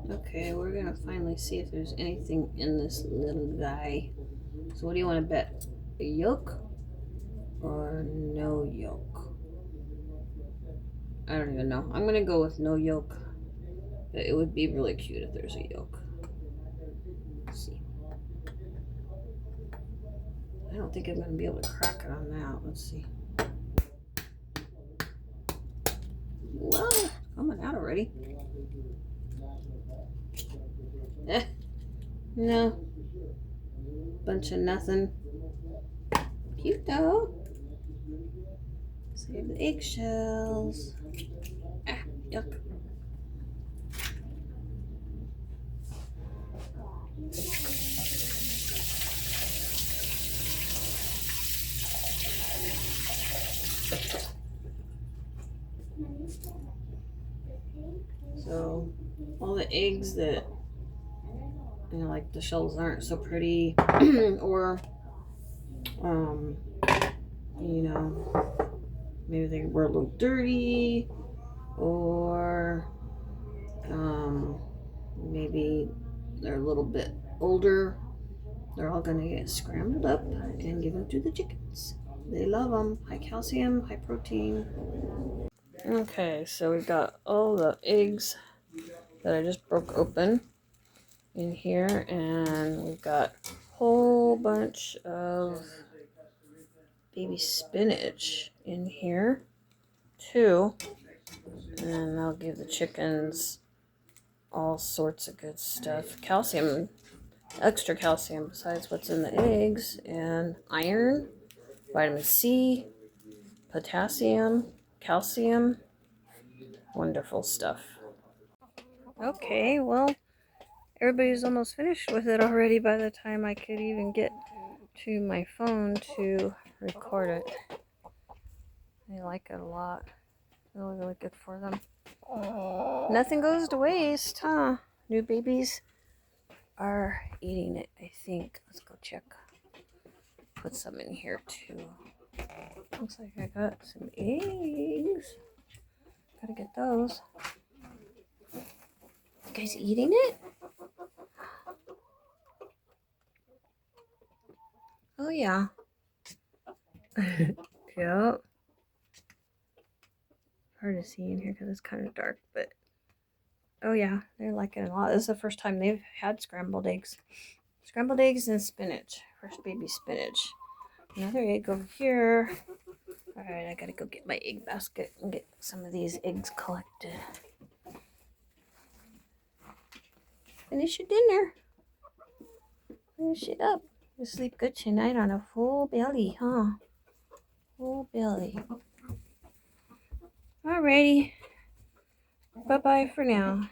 Okay, we're gonna finally see if there's anything in this little guy. So what do you want to bet? A yolk or no yolk? I don't even know. I'm gonna go with no yolk. But it would be really cute if there's a yolk. Let's see. I don't think I'm gonna be able to crack it on that. Let's see. Whoa, it's coming out already. No. Bunch of nothing. Cute though. Save the eggshells. Ah, yuck. So all the eggs that, you know, like the shells aren't so pretty or you know, maybe they were a little dirty or maybe they're a little bit older. They're all gonna get scrambled up and given to the chickens. They love them. High calcium, high protein. Okay, so we've got all the eggs that I just broke open in here, and we've got a whole bunch of baby spinach in here too, and I'll give the chickens all sorts of good stuff. Calcium, extra calcium besides what's in the eggs, and iron, vitamin C, potassium, calcium. Wonderful stuff. Okay, well, everybody's almost finished with it already by the time I could even get to my phone to record it. They like it a lot. Really, really good for them. Nothing goes to waste, huh? New babies are eating it, I think. Let's go check. Put some in here too. Looks like I got some eggs. Gotta get those. You guys eating it? Oh yeah. Yep. Hard to see in here because it's kind of dark, but oh yeah, they're liking it a lot. This is the first time they've had scrambled eggs. Scrambled eggs and spinach. First baby spinach. Another egg over here. Alright, I gotta go get my egg basket and get some of these eggs collected. Finish your dinner. Finish it up. You sleep good tonight on a full belly, huh? Full belly. Alrighty. Bye-bye for now.